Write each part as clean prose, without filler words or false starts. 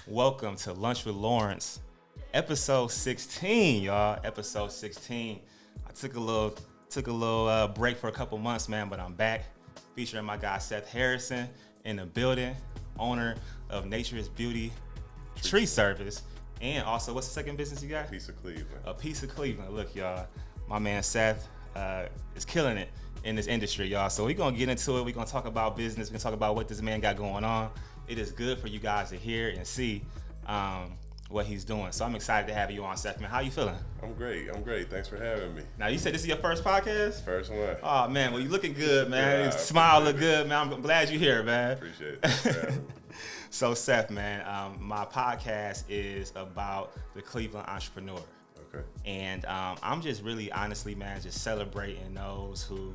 Welcome to Lunch with Lawrence, episode 16, y'all. Episode 16. I took a little break for a couple months, man, but I'm back featuring my guy Seth Harrison in the building, owner of Nature is Beauty Tree Service, and also what's the second business you got? A Piece of Cleveland. A Piece of Cleveland. Look, y'all, my man Seth is killing it in this industry, y'all. So we're gonna get into it. We're gonna talk about business. We're gonna talk about what this man got going on. It is good for you guys to hear and see what he's doing. So I'm excited to have you on, Seth, man. How you feeling? I'm great. Thanks for having me. Now, you said this is your first podcast? First one. Oh, man. Well, you looking good, man. Yeah, Smile look good, man. I'm glad you're here, man. Appreciate it. So, Seth, man, my podcast is about the Cleveland entrepreneur. Okay. And I'm just really, honestly, man, just celebrating those who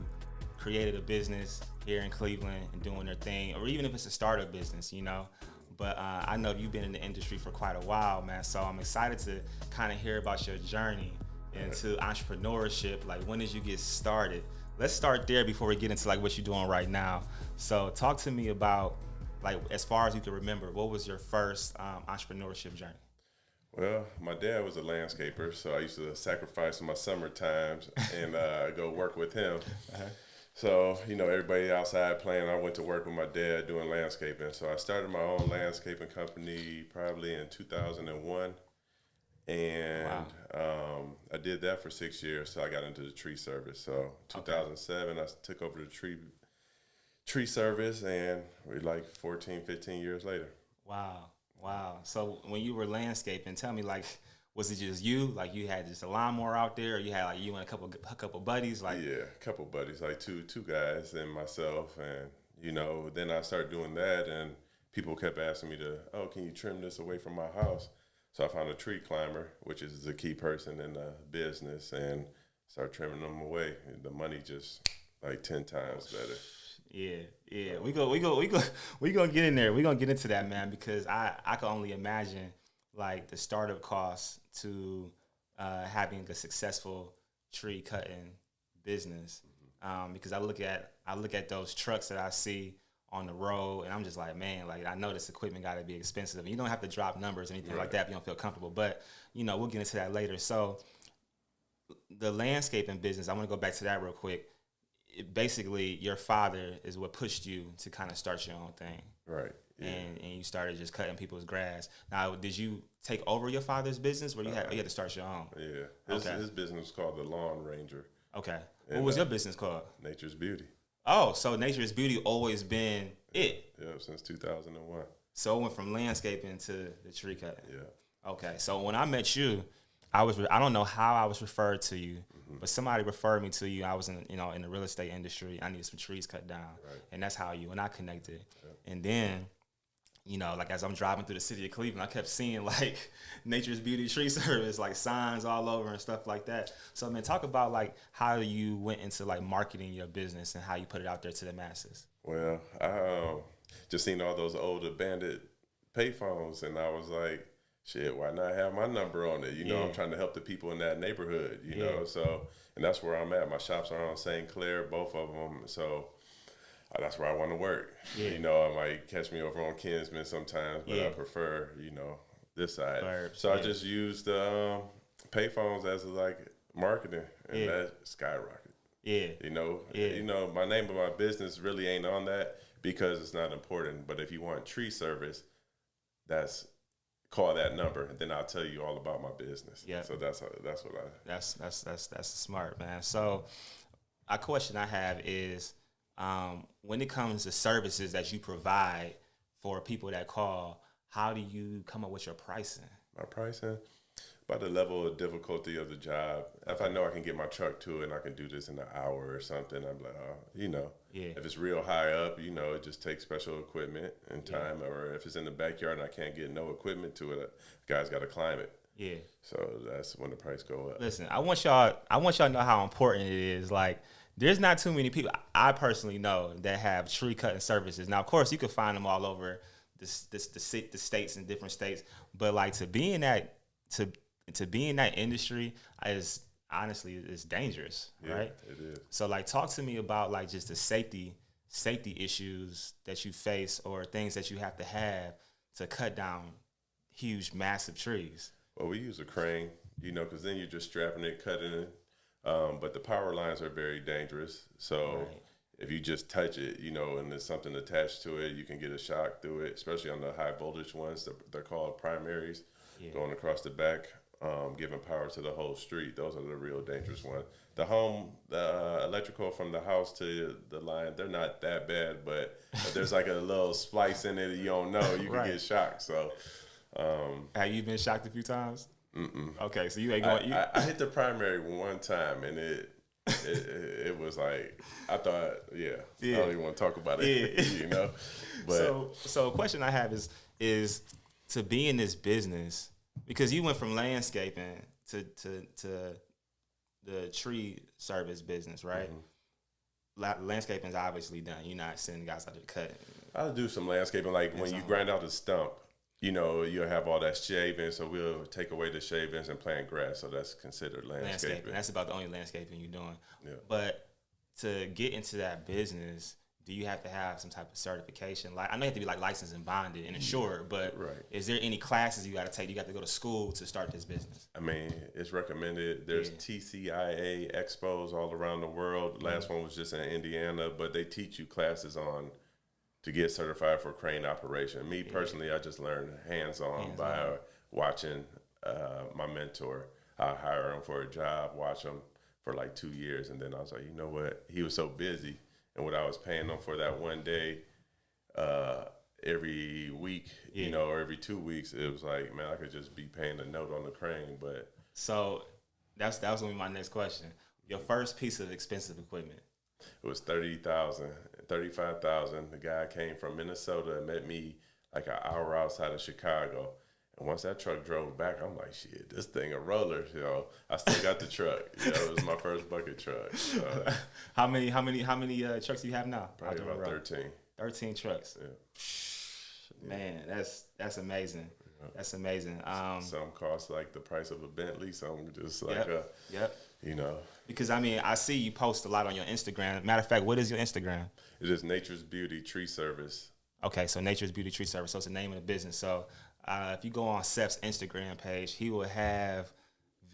created a business here in Cleveland and doing their thing, or even if it's a startup business, you know. But I know you've been in the industry for quite a while, man. So I'm excited to kind of hear about your journey into entrepreneurship. Like, when did you get started? Let's start there before we get into like what you're doing right now. So talk to me about, like, as far as you can remember, what was your first entrepreneurship journey? Well, my dad was a landscaper, so I used to sacrifice my summer times and go work with him. Uh-huh. So, you know, everybody outside playing, I went to work with my dad doing landscaping. So I started my own landscaping company probably in 2001. And wow. I did that for 6 years, so I got into the tree service. So 2007, I took over the tree service, and we're like 14, 15 years later. Wow. So when you were landscaping, tell me, like, was it just you? Like, you had just a lawnmower out there, or you had like you and a couple buddies? Like, yeah, a couple buddies, like two guys and myself, and you know. Then I started doing that, and people kept asking me can you trim this away from my house? So I found a tree climber, which is the key person in the business, and started trimming them away. And the money just like 10 times better. Yeah. We gonna get in there. We gonna get into that, man, because I can only imagine like the startup costs to having a successful tree cutting business. Because I look at those trucks that I see on the road, and I'm just like, man, like, I know this equipment got to be expensive. And you don't have to drop numbers or anything like that if you don't feel comfortable. But you know, we'll get into that later. So the landscaping business, I want to go back to that real quick. Basically, your father is what pushed you to kind of start your own thing. Right. Yeah. And you started just cutting people's grass. Now, did you take over your father's business, or you had to start your own? Yeah. His business was called the Lawn Ranger. Okay. And what was your business called? Nature's Beauty. Oh, so Nature is Beauty always been it? Yeah, since 2001. So it went from landscaping to the tree cutting. Yeah. Okay. So when I met you, I don't know how I was referred to you, but somebody referred me to you. I was in the real estate industry. I needed some trees cut down, and that's how you and I connected. Yeah. And then, you know, like, as I'm driving through the city of Cleveland, I kept seeing like Nature's Beauty Tree Service, like signs all over and stuff like that. So, man, talk about like how you went into like marketing your business and how you put it out there to the masses. Well, I just seen all those old abandoned payphones, and I was like, shit, why not have my number on it? You know, I'm trying to help the people in that neighborhood, you know. So, and that's where I'm at. My shops are on St. Clair, both of them. So that's where I want to work. Yeah. You know, I might catch me over on Kinsman sometimes, but I prefer, you know, this side. So I just used payphones as like marketing, and that skyrocketed. Yeah. You know, my name of my business really ain't on that because it's not important. But if you want tree service, call that number, and then I'll tell you all about my business. Yeah. So that's what I. That's smart, man. So a question I have is, when it comes to services that you provide for people that call, how do you come up with your pricing? My pricing? By the level of difficulty of the job. If I know I can get my truck to it and I can do this in an hour or something, I'm like, if it's real high up, you know, it just takes special equipment and time. Or if it's in the backyard and I can't get no equipment to it, the guy's got to climb it. Yeah. So that's when the price go up. Listen, I want y'all to know how important it is. Like, there's not too many people I personally know that have tree cutting services. Now, of course, you can find them all over the states and different states, but like to be in that industry is honestly is dangerous, right? It is. So like, talk to me about like just the safety issues that you face or things that you have to cut down huge, massive trees? Well, we use a crane, because then you're just strapping it, cutting it. But the power lines are very dangerous. So Right. if you just touch it, and there's something attached to it, you can get a shock through it, especially on the high voltage ones. They're called primaries, going across the back, giving power to the whole street. Those are the real dangerous ones. The electrical from the house to the line, they're not that bad, but if there's like a little splice in it that you don't know, you can get shocked. So, Have you been shocked a few times? Mm-mm. Okay, so you ain't going. I hit the primary one time, and it was like, I thought, I don't even want to talk about it, But so a question I have is to be in this business, because you went from landscaping to the tree service business, right? Landscaping is obviously done. You're not sending guys out there cutting. I'll do some landscaping, like when you grind out the stump. You'll have all that shaving, so we'll take away the shavings and plant grass. So that's considered landscaping. That's about the only landscaping you're doing. Yeah. But to get into that business, do you have to have some type of certification? Like, I know you have to be like licensed and bonded and insured, but is there any classes you got to take? You got to go to school to start this business? I mean, it's recommended. There's TCIA expos all around the world. The last one was just in Indiana, but they teach you classes on to get certified for crane operation. Me personally, I just learned hands-on by watching my mentor. I hire him for a job, watch him for like 2 years, and then I was like, you know what? He was so busy, and what I was paying him for that one day every week, or every 2 weeks, it was like, man, I could just be paying a note on the crane. But so that was gonna be my next question. Your first piece of expensive equipment. It was $30,000, $35,000. The guy came from Minnesota and met me like an hour outside of Chicago. And once that truck drove back, I'm like, shit, this thing a roller. I still got the truck. It was my first bucket truck. So, how many trucks do you have now? Probably about 13. 13 trucks. Yeah. Man, that's amazing. Yeah. That's amazing. Some cost like the price of a Bentley. Some just like Because I see you post a lot on your Instagram. Matter of fact, what is your Instagram? It is Nature's Beauty Tree Service. Okay, so Nature's Beauty Tree Service. So it's the name of the business. So if you go on Seth's Instagram page, he will have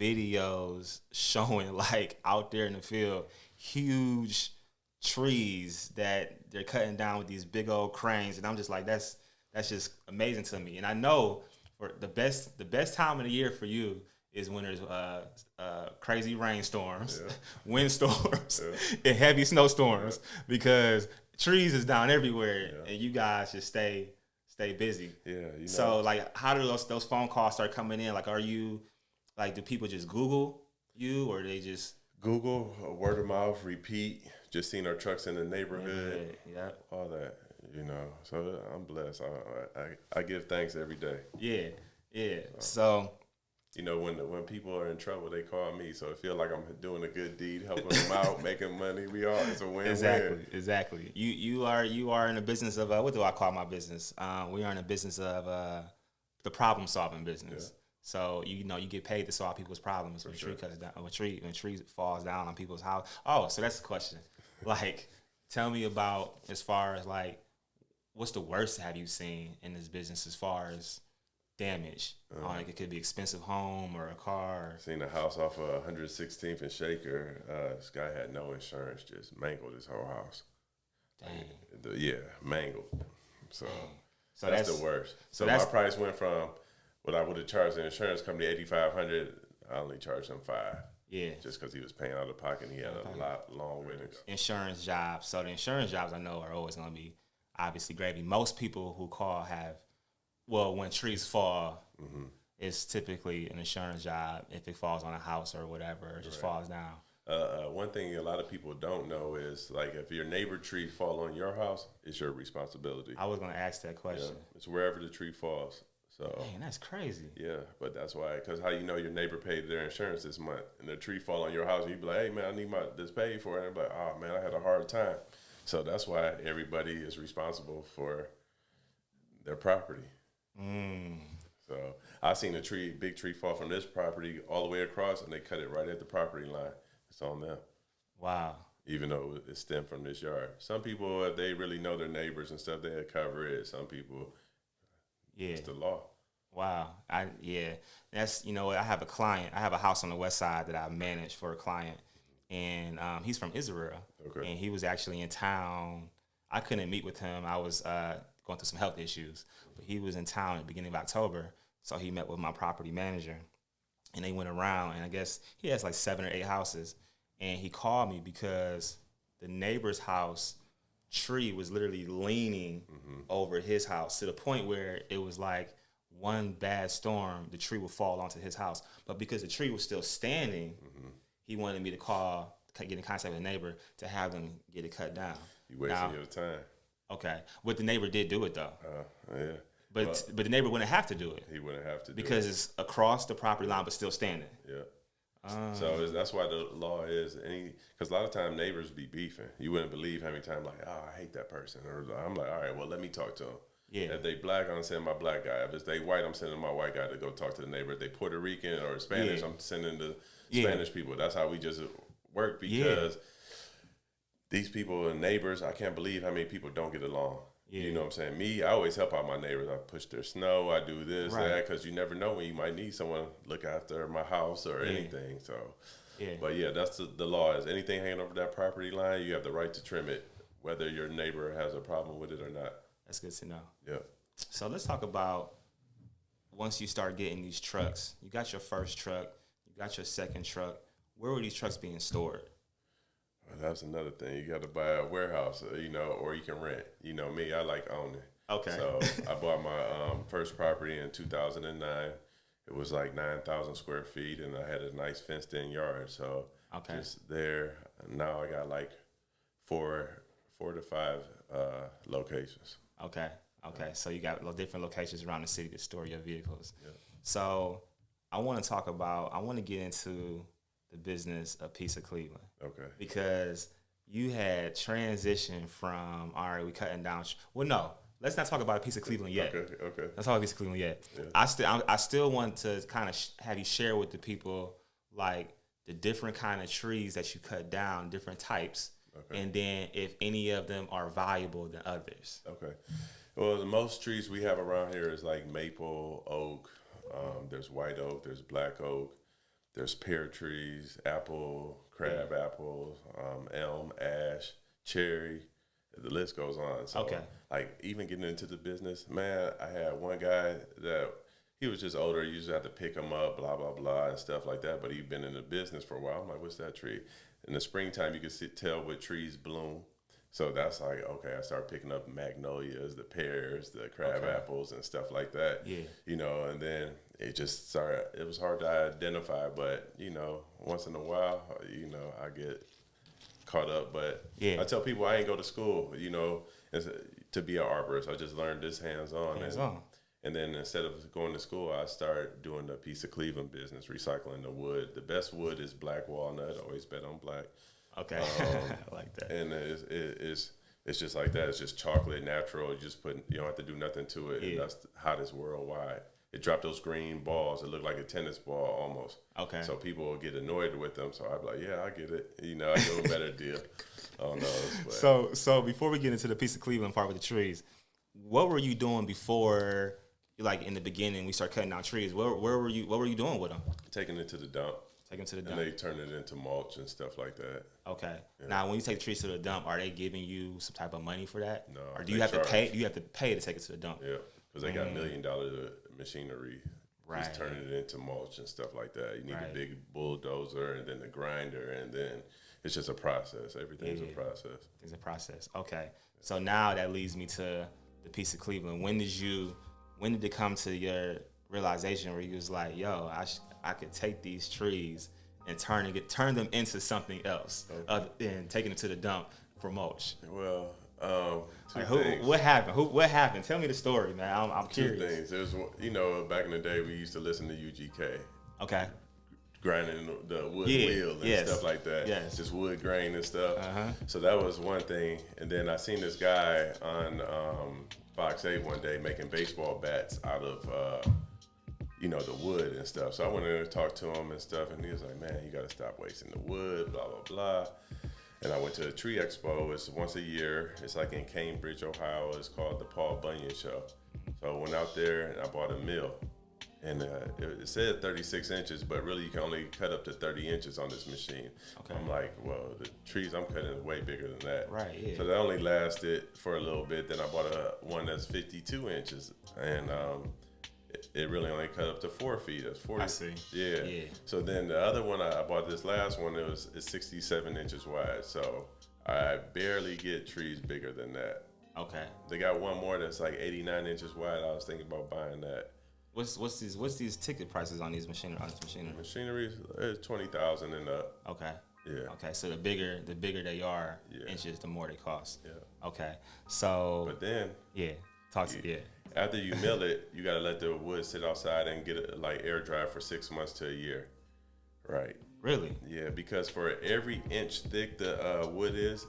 videos showing like out there in the field huge trees that they're cutting down with these big old cranes, and I'm just like, that's just amazing to me. And I know for the best time of the year for you is when there's crazy rainstorms, windstorms, and heavy snowstorms, because trees is down everywhere, and you guys just stay busy. So like, how do those phone calls start coming in? Like, are you like, do people just Google you, or they just Google, word of mouth, repeat, just seeing our trucks in the neighborhood, all that, So I'm blessed. I give thanks every day. So, when people are in trouble, they call me. So I feel like I'm doing a good deed, helping them out, making money. It's a win-win. Exactly. You are in a business of what do I call my business? We are in a business of the problem solving business. So you get paid to solve people's problems when a tree cuts down, when a tree falls down on people's house. Oh, so that's the question. Like, tell me about, as far as like, what's the worst have you seen in this business as far as damage? Like, it could be expensive home or a car. Seen a house off of 116th and Shaker. This guy had no insurance, just mangled his whole house. Dang. Mangled. So So that's the worst. So my price went from what I would have charged the insurance company $8,500. I only charged him $5,000. Yeah. Just because he was paying out of pocket and he had a lot long winnings. Insurance jobs. So the insurance jobs I know are always going to be obviously gravy. Most people who call when trees fall, it's typically an insurance job if it falls on a house or whatever, or just falls down. One thing a lot of people don't know is, like, if your neighbor tree fall on your house, it's your responsibility. I was going to ask that question. It's wherever the tree falls. So, man, that's crazy. Yeah, but that's why, because how your neighbor paid their insurance this month, and the tree fall on your house, and you be like, hey, man, I need this paid for, and they're like, oh, man, I had a hard time. So that's why everybody is responsible for their property. So I seen a big tree fall from this property all the way across, and they cut it right at the property line. It's on them. Wow. Even though it stemmed from this yard. Some people, if they really know their neighbors and stuff, they'll cover it. Some people, it's the law. Wow. That's, I have a client. I have a house on the west side that I manage for a client, and he's from Israel. Okay. And he was actually in town. I couldn't meet with him. I was going through some health issues, but he was in town at the beginning of October. So he met with my property manager, and they went around, and I guess he has like 7 or 8 houses. And he called me because the neighbor's house tree was literally leaning over his house to the point where it was like one bad storm, the tree would fall onto his house. But because the tree was still standing, he wanted me to get in contact with the neighbor to have them get it cut down. You wasting your time. Okay. But the neighbor did do it, though. Yeah. But the neighbor wouldn't have to do it. He wouldn't have to do because it. It's across the property line but still standing. Yeah. So that's why the law is, because a lot of times neighbors be beefing. You wouldn't believe how many times like, I hate that person. Or I'm like, all right, well, let me talk to them. Yeah. If they black, I'm sending my black guy. If it's they white, I'm sending my white guy to go talk to the neighbor. If they Puerto Rican or Spanish, I'm sending the Spanish people. That's how we just work because these people and neighbors, I can't believe how many people don't get along. Yeah. You know what I'm saying? Me, I always help out my neighbors. I push their snow. I do this, that, because you never know when you might need someone to look after my house or anything. So, but that's the law is anything hanging over that property line, you have the right to trim it, whether your neighbor has a problem with it or not. That's good to know. Yeah. So let's talk about once you start getting these trucks. You got your first truck. You got your second truck. Where were these trucks being stored? That's another thing. You got to buy a warehouse, or you can rent. Me, I like owning. Okay. So I bought my first property in 2009. It was like 9,000 square feet, and I had a nice fenced-in yard. So just there. Now I got like four to five locations. Okay. So you got different locations around the city to store your vehicles. Yeah. So I want to get into the business of Piece of Cleveland. Okay. Because you had transitioned from, all right, we cutting down. Well, no, let's not talk about a Piece of Cleveland yet. Okay. Let's talk about a Piece of Cleveland yet. Yeah. I still want to kind of have you share with the people like the different kind of trees that you cut down, different types, and then if any of them are valuable than others. Okay. Well, the most trees we have around here is like maple, oak. There's white oak. There's black oak. There's pear trees, apple, crab apples, elm, ash, cherry. The list goes on. So, like, even getting into the business, man, I had one guy that he was just older. You usually have to pick him up, blah, blah, blah, and stuff like that. But he'd been in the business for a while. I'm like, what's that tree? In the springtime, you can tell what trees bloom. So that's like, okay, I started picking up magnolias, the pears, the crab apples, and stuff like that. Yeah. And then it just started, it was hard to identify, but, once in a while, I get caught up. But I tell people I ain't go to school, to be an arborist. I just learned this hands-on. And then instead of going to school, I started doing the Piece of Cleveland business, recycling the wood. The best wood is black walnut. Always bet on black. Okay, I like that. And it's just like that. It's just chocolate, natural. You don't have to do nothing to it. Yeah. And that's the hottest worldwide. It dropped those green balls. It looked like a tennis ball almost. Okay. So people will get annoyed with them. So I'd be like, yeah, I get it. I give them a better deal on those. But. So before we get into the Piece of Cleveland part with the trees, what were you doing before, like in the beginning, we start cutting down trees? What were you doing with them? Taking it to the dump. Take them to the dump. And they turn it into mulch and stuff like that. Okay. Yeah. Now, when you take the trees to the dump, are they giving you some type of money for that? No. Or do you have to pay? Do you have to pay to take it to the dump? Yeah, because they got $1 million machinery. Right. Just turning it into mulch and stuff like that. You need a big bulldozer and then the grinder, and then it's just a process. Everything's a process. It's a process. Okay. So now that leads me to the Piece of Cleveland. When did it come to your realization where you was like, yo, I could take these trees and turn them into something else other than taking them to the dump for mulch? Well, what happened? What happened? Tell me the story, man. I'm curious. Two things. There's, back in the day, we used to listen to UGK. Okay. Grinding the wood wheel and stuff like that. Yes. Just wood grain and stuff. So that was one thing. And then I seen this guy on Fox 8 one day making baseball bats out of the wood and stuff. So I went in and talked to him and stuff, and he was like, man, you got to stop wasting the wood, blah, blah, blah. And I went to a tree expo. It's once a year. It's like in Cambridge, Ohio. It's called the Paul Bunyan Show. So I went out there and I bought a mill. And it said 36 inches, but really you can only cut up to 30 inches on this machine. Okay. I'm like, well, the trees I'm cutting is way bigger than that. Right, yeah. So that only lasted for a little bit. Then I bought one that's 52 inches, and it really only cut up to 4 feet. That's 40. I see. Yeah. So then the other one, I bought this last one, it's 67 inches wide. So I barely get trees bigger than that. Okay. They got one more that's like 89 inches wide. I was thinking about buying that. What's these ticket prices on these machinery? Machinery is 20,000 and up. Okay. Yeah. Okay. So the bigger they are Yeah. inches, the more they cost. Yeah. Okay. So. But then. Yeah. Talk to yeah. After you mill it, you gotta let the wood sit outside and get it like air dry for 6 months to a year. Right. Really? Yeah, because for every inch thick the wood is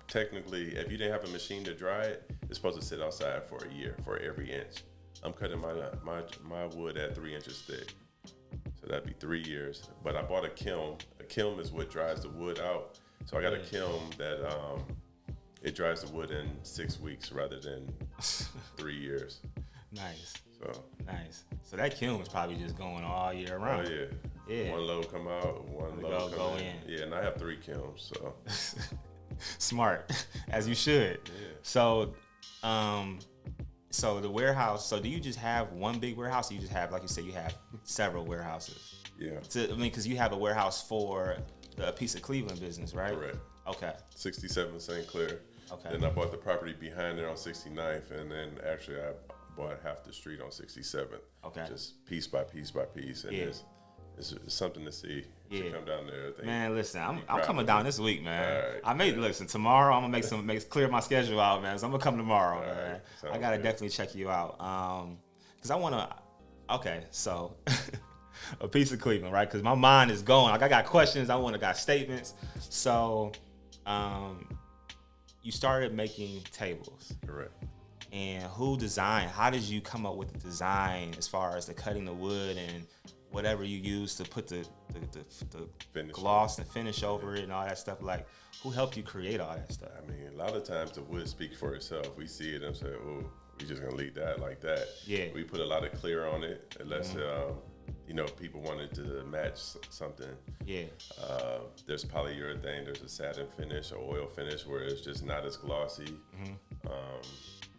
technically, if you didn't have a machine to dry it, it's supposed to sit outside for a year for every inch. I'm cutting my wood at 3 inches thick, so that'd be 3 years. But I bought a kiln. A kiln is what dries the wood out. So I got a kiln that it dries the wood in 6 weeks rather than 3 years. Nice. So nice. So that kiln was probably just going all year round. Oh yeah. Yeah. One load come out, one load go come in. Yeah, and I have 3 kilns, so. Smart, as you should. Yeah. So the warehouse. So do you just have one big warehouse? Or you just have, like you said, you have several warehouses. Yeah. Because you have a warehouse for the Piece of Cleveland business, right? Correct. Okay. 67 St. Clair. Okay. Then I bought the property behind it on 69th, and then actually I bought half the street on 67th. Okay. Just piece by piece by piece, and it's something to see. You should come down there. Man, listen, I'm coming down this week, man. All right, I may listen tomorrow. I'm gonna clear my schedule out, man. So I'm gonna come tomorrow, All man. right, I gotta good. definitely check you out, cause I wanna. Okay, so a Piece of Cleveland, right? Cause my mind is going. Like I got questions. I got statements. So, you started making tables. Correct. And who designed? How did you come up with the design as far as the cutting the wood and whatever you use to put the gloss and finish over it and all that stuff? Like, who helped you create all that stuff? I mean, a lot of times the wood speaks for itself. We see it and say, "Oh, we just gonna leave that like that." Yeah. We put a lot of clear on it, unless people wanted to match something. Yeah. There's polyurethane. There's a satin finish or oil finish where it's just not as glossy.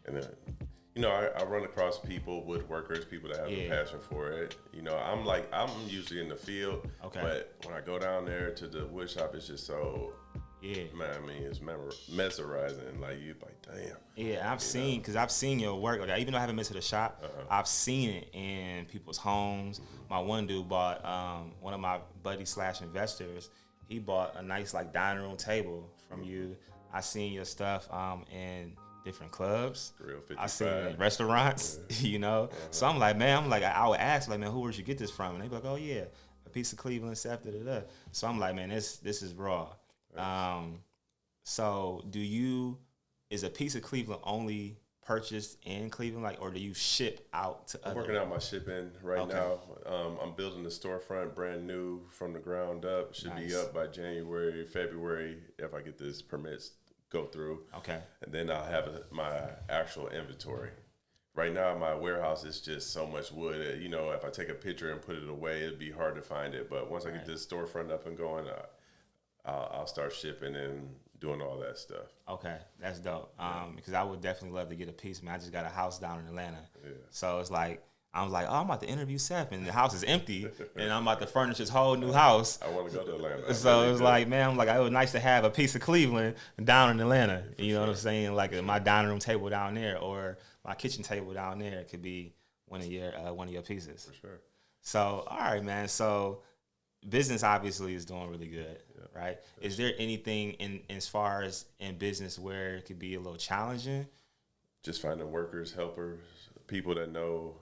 And then, I run across woodworkers, people that have a passion for it. I'm usually in the field, but when I go down there to the wood shop, it's just so, man, I mean, it's mesmerizing. Like, you're like, damn. Yeah, I've seen your work. Like, even though I haven't been to the shop, I've seen it in people's homes. My one dude bought, one of my buddies / investors, he bought a nice, like, dining room table from you. I seen your stuff in different clubs. Grill 55. I seen it in restaurants, So I'm like, man, I would ask, like, man, who would you get this from? And they'd be like, oh, yeah, a Piece of Cleveland, Seth, da-da-da. So I'm like, man, this is raw. So is a Piece of Cleveland only purchased in Cleveland, like, or do you ship out to I'm working out my shipping right now. I'm building the storefront brand new from the ground up. Should be up by January, February, if I get this permits go through. Okay. And then I'll have my actual inventory. Right now, my warehouse is just so much wood. If I take a picture and put it away, it'd be hard to find it. But once I get this storefront up and going, I'll start shipping and doing all that stuff. Okay, that's dope. Because I would definitely love to get a piece. Man, I just got a house down in Atlanta. Yeah. So it's like, I'm like, oh, I'm about to interview Seth, and the house is empty, and I'm about to furnish his whole new house. I want to go to Atlanta. So it was like, man, it was nice to have a Piece of Cleveland down in Atlanta. You know what I'm saying? Like my dining room table down there, or my kitchen table down there could be one of your pieces. For sure. So all right, man. So business obviously is doing really good, right? Is there anything in as far as in business where it could be a little challenging? Just finding workers, helpers, people that know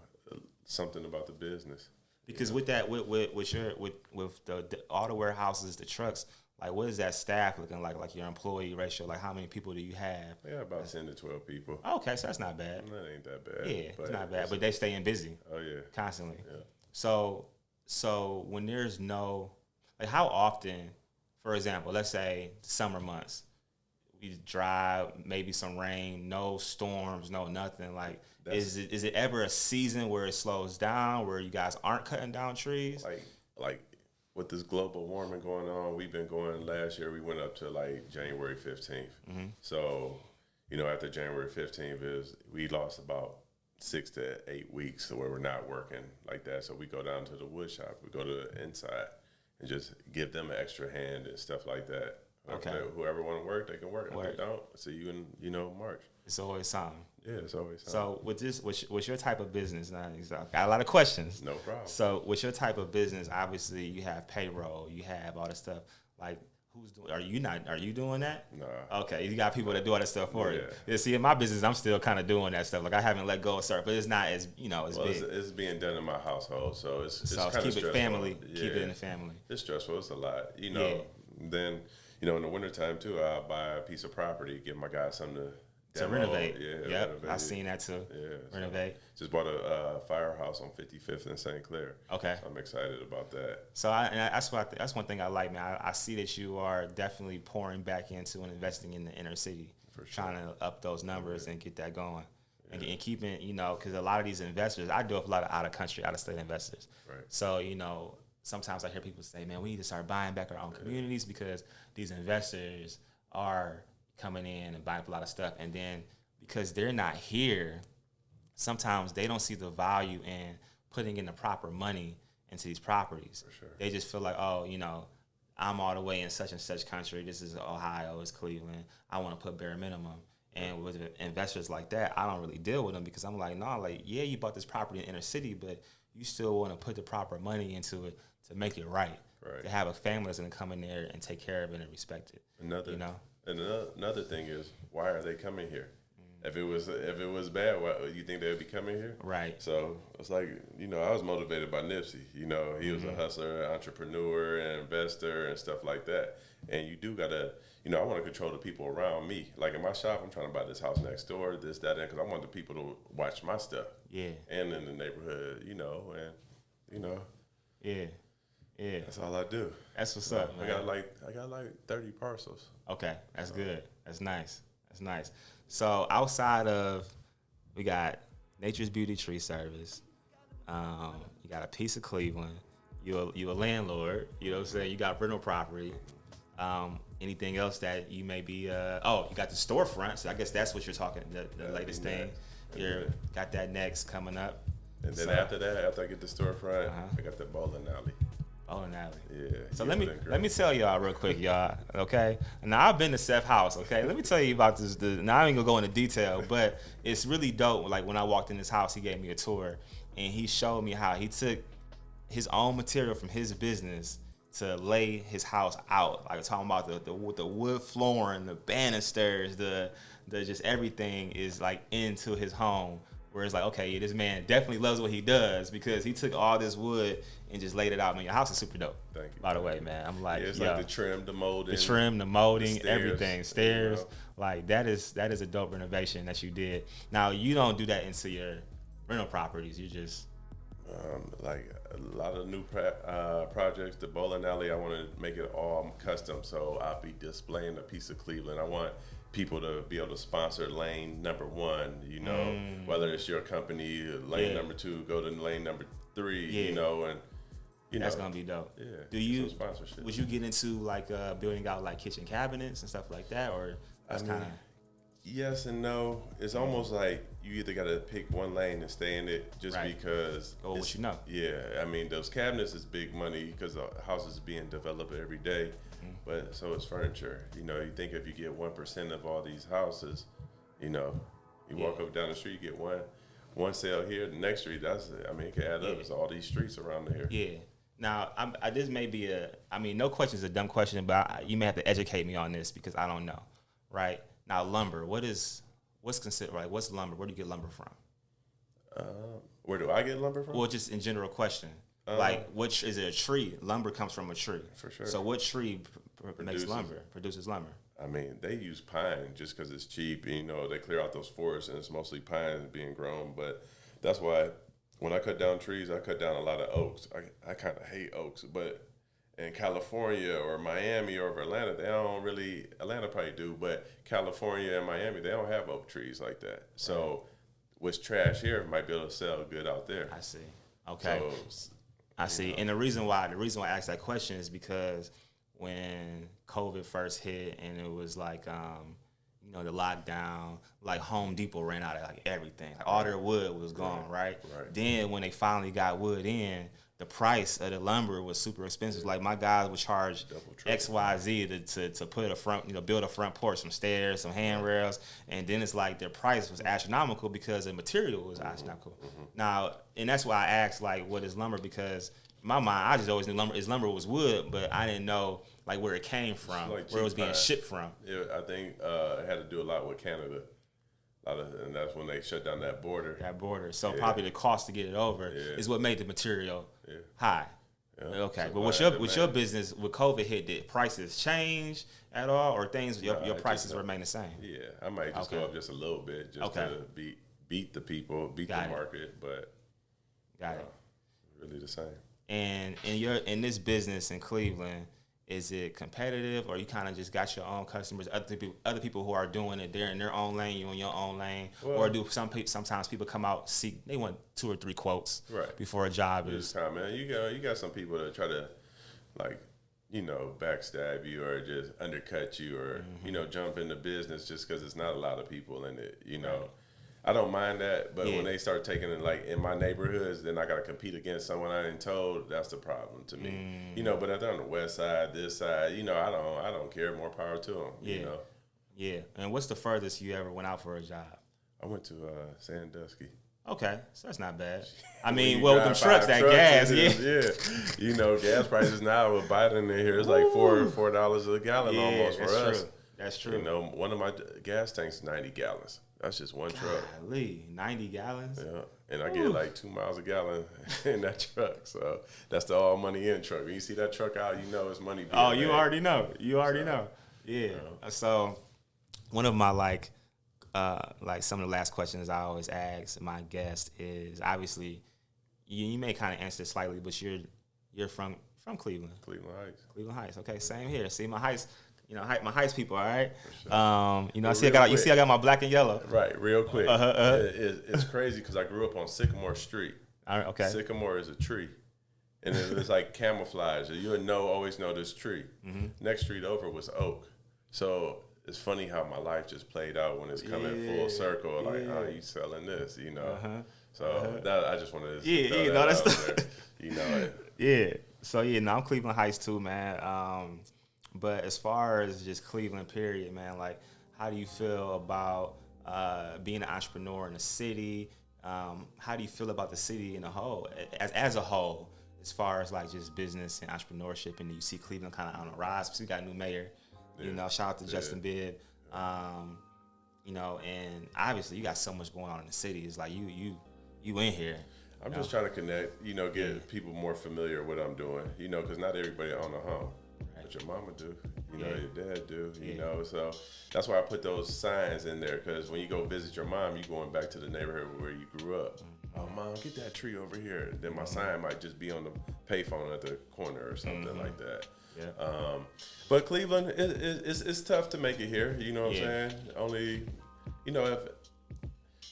something about the business. Because with that, with the auto warehouses, the trucks, like what is that staff looking like? Like your employee ratio, like how many people do you have? Yeah, about 10 to 12 people. Okay, so that's not bad. That ain't that bad. Yeah, it's not bad, but they staying busy. Oh yeah, constantly. Yeah. So when there's no, like how often, for example, let's say summer months, we drive, maybe some rain, no storms, no nothing. Like Is it ever a season where it slows down, where you guys aren't cutting down trees? Like with this global warming going on, we've been going. Last year we went up to like January 15th. Mm-hmm. So, after January 15th we lost about 6 to 8 weeks where we're not working like that. So we go down to the wood shop, we go to the inside and just give them an extra hand and stuff like that. Okay. Whoever want to work, they can work. If they don't, see you in March. It's always something. Yeah, it's always something. So with this, what's your type of business? Now, I got a lot of questions. No problem. So with your type of business, obviously you have payroll, you have all this stuff. Like, who's doing? Are you doing that? Nah. Okay, you got people that do all that stuff for you. Yeah. See, in my business, I'm still kind of doing that stuff. Like, I haven't let go of certain, but it's not as as big. It's being done in my household, so it's kind of keep stressful. It family. Yeah. Keep it in the family. It's stressful. It's a lot. Then in the wintertime too, I'll buy a piece of property, give my guys something to renovate. Yeah, yep, I've seen that too. Yeah, renovate. So just bought a firehouse on 55th in St. Clair. Okay, so I'm excited about that. So that's one thing I like, man. I see that you are definitely pouring back into and investing in the inner city, for sure. Trying to up those numbers and get that going, and keeping because a lot of these investors, I deal with a lot of out of state investors. Right. So sometimes I hear people say, man, we need to start buying back our own communities because these investors are coming in and buying up a lot of stuff. And then because they're not here, sometimes they don't see the value in putting in the proper money into these properties. For sure. They just feel like, I'm all the way in such and such country. This is Ohio, it's Cleveland. I want to put bare minimum. And with investors like that, I don't really deal with them because I'm like, you bought this property in inner city, but you still want to put the proper money into it to make it right. To have a family that's going to come in there and take care of it and respect it. Another thing is, why are they coming here? If it was bad, why, you think they would be coming here? Right. So it's like, I was motivated by Nipsey. He was a hustler, entrepreneur, and investor and stuff like that. And you do gotta, I want to control the people around me. Like in my shop, I'm trying to buy this house next door, this, that, and because I want the people to watch my stuff. Yeah. And in the neighborhood, Yeah. Yeah, that's all I do. That's what's up, man. I got like 30 parcels. Okay, that's good. That's nice. That's nice. So outside of, we got Nature's Beauty Tree Service. You got a piece of Cleveland. You a landlord. You know what I'm saying? You got rental property. Anything else that you may be? You got the storefront. So I guess that's what you're talking. The latest thing. You got that next coming up. And then after that, after I get the storefront, I got the bowling alley. Bowling alley. Yeah. So let me tell y'all real quick, y'all. Okay. Now I've been to Seth house. Okay. Let me tell you about this. Now I ain't gonna go into detail, but it's really dope. Like when I walked in his house, he gave me a tour, and he showed me how he took his own material from his business to lay his house out. Like talking about the wood flooring, the banisters, the just everything is like into his home. Where it's like, okay, this man definitely loves what he does because he took all this wood and just laid it out. Man, your house is super dope. Thank you. By the way, man, I'm like, it's like the trim, the molding, the stairs, everything, stairs. Like that is a dope renovation that you did. Now you don't do that into your rental properties. You just like a lot of new projects. The bowling alley, I want to make it all custom. So I'll be displaying a piece of Cleveland. I want people to be able to sponsor lane number 1, whether it's your company, lane number 2, go to lane number 3, and that's gonna be dope. Yeah. Do you would you get into like building out like kitchen cabinets and stuff like that, or that's kind of? Yes and no. It's almost like you either got to pick one lane and stay in it just because. Oh, what you know. Yeah, I mean those cabinets is big money because the house is being developed every day. But so is furniture. You think if you get 1% of all these houses, you walk up down the street, you get one sale here, the next street. It can add up. It's all these streets around here. Yeah. Now, this may be no question is a dumb question, but you may have to educate me on this because I don't know. Right now, lumber. What's considered like? What's lumber? Where do you get lumber from? Where do I get lumber from? Well, just in general question. Like, which is it a tree? Lumber comes from a tree. For sure. So what tree produces lumber? I mean, they use pine just because it's cheap. They clear out those forests, and it's mostly pine being grown. But that's why when I cut down trees, I cut down a lot of oaks. I kind of hate oaks. But in California or Miami or Atlanta, they don't really – Atlanta probably do. But California and Miami, they don't have oak trees like that. So what's trash here might be able to sell good out there. I see. Okay. So, I see. And the reason why I asked that question is because when COVID first hit and it was like, the lockdown, like Home Depot ran out of like everything. Like all their wood was gone, right? Then when they finally got wood in, the price of the lumber was super expensive. Like my guys would charge XYZ to put a front, build a front porch, some stairs, some handrails, and then it's like their price was astronomical because the material was astronomical. Now, and that's why I asked like, what is lumber? Because in my mind, I just always knew lumber was wood, but I didn't know like where it came from, like where it was being shipped from. Yeah, I think it had to do a lot with Canada. And that's when they shut down that border. So probably the cost to get it over is what made the material high. Yeah. Okay, but with your business, with COVID hit, did prices change at all, or things your prices remain the same? Yeah, I might just go up just a little bit just to beat the people, the market, but really the same. And in this business in Cleveland, is it competitive, or you kind of just got your own customers, other people who are doing it, they're in their own lane, you in your own lane, or do sometimes people come out, they want 2 or 3 quotes before a job is man. You got some people that try to like backstab you or just undercut you or jump into business just because it's not a lot of people in it. I don't mind that, but when they start taking it like in my neighborhoods, then I got to compete against someone I ain't told. That's the problem to me. But if they're on the west side, this side, I don't care. More power to them. Yeah. And what's the furthest you ever went out for a job? I went to Sandusky. Okay, so that's not bad. I mean, with them trucks, that gas, gas prices now with Biden in here, it's like $4 a gallon almost for us. That's true. One of my gas tanks is 90 gallons. That's just one truck. Golly, 90 gallons? Yeah, and I get like 2 miles a gallon in that truck. So that's the all money in truck. When you see that truck out, it's money. You already know. Yeah. So one of my like some of the last questions I always ask my guests is, obviously you may kind of answer this slightly, but you're from Cleveland. Cleveland Heights. Cleveland Heights. Okay, same here. See, my Heights. My Heights people, all right. Sure. I got my black and yellow. Right, real quick. It's crazy because I grew up on Sycamore Street. All right, okay. Sycamore is a tree, and it's like camouflage. You would always know this tree. Next street over was oak. So it's funny how my life just played out when it's coming full circle. Like, you selling this, So that I just wanted to throw that out there. Yeah. So I'm Cleveland Heights too, man. But as far as just Cleveland, period, man, like, how do you feel about being an entrepreneur in the city? How do you feel about the city in a whole, as a whole, as far as like just business and entrepreneurship? And you see Cleveland kind of on a rise. We got a new mayor. Shout out to Justin Bibb. And obviously you got so much going on in the city. It's like you in here. I'm just trying to connect. Get people more familiar with what I'm doing. Because not everybody own a home. But your mama do, your dad do, so that's why I put those signs in there, because when you go visit your mom, you going back to the neighborhood where you grew up. Oh, mom, get that tree over here. Then my sign might just be on the payphone at the corner or something like that. Yeah. But Cleveland, it's tough to make it here. You know what I'm saying? Only,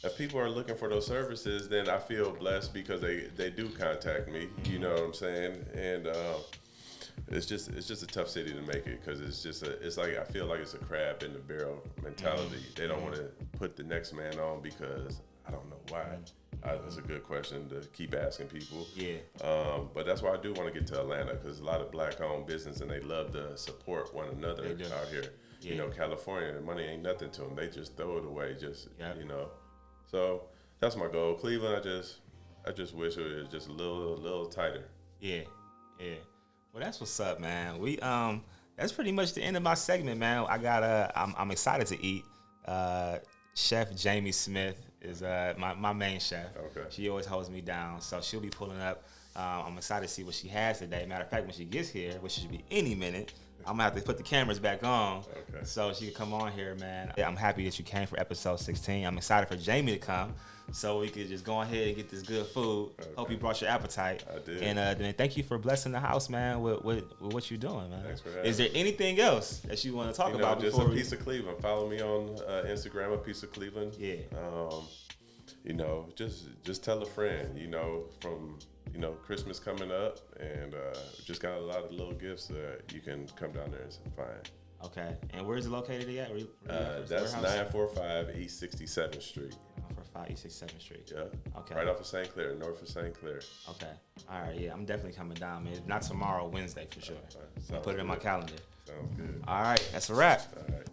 if people are looking for those services, then I feel blessed because they do contact me. You know what I'm saying? And it's just a tough city to make it, because it's like I feel like it's a crab in the barrel mentality. They don't want to put the next man on because I don't know why. That's a good question to keep asking people. Yeah. But that's why I do want to get to Atlanta, because a lot of black-owned business and they love to support one another out here. Yeah. California, the money ain't nothing to them. They just throw it away. So that's my goal. Cleveland, I just wish it was just a little tighter. Yeah. Well, that's what's up, man. We that's pretty much the end of my segment, man. I'm excited to eat. Chef Jamie Smith is my main chef. Okay. She always holds me down, so she'll be pulling up. I'm excited to see what she has today. Matter of fact, when she gets here, which should be any minute, I'm gonna have to put the cameras back on, so she can come on here, man. I'm happy that you came for episode 16. I'm excited for Jamie to come, so we could just go ahead and get this good food. Hope you brought your appetite. I did. And then thank you for blessing the house, man, with what you're doing, man. Thanks for having me. Is there anything else that you want to talk about? Just a piece of Cleveland. Follow me on Instagram, a piece of Cleveland. Yeah. you know, just tell a friend, you know, from, you know, Christmas coming up, and just got a lot of little gifts that you can come down there and find. Okay. And where is it located at? That's 945 East 67th Street. 945 East 67th Street. Yeah. Okay. Right off of St. Clair, north of St. Clair. Okay. All right. Yeah, I'm definitely coming down, man. Not tomorrow, Wednesday for sure. I'll put it in my calendar. Sounds good. All right. That's a wrap. All right.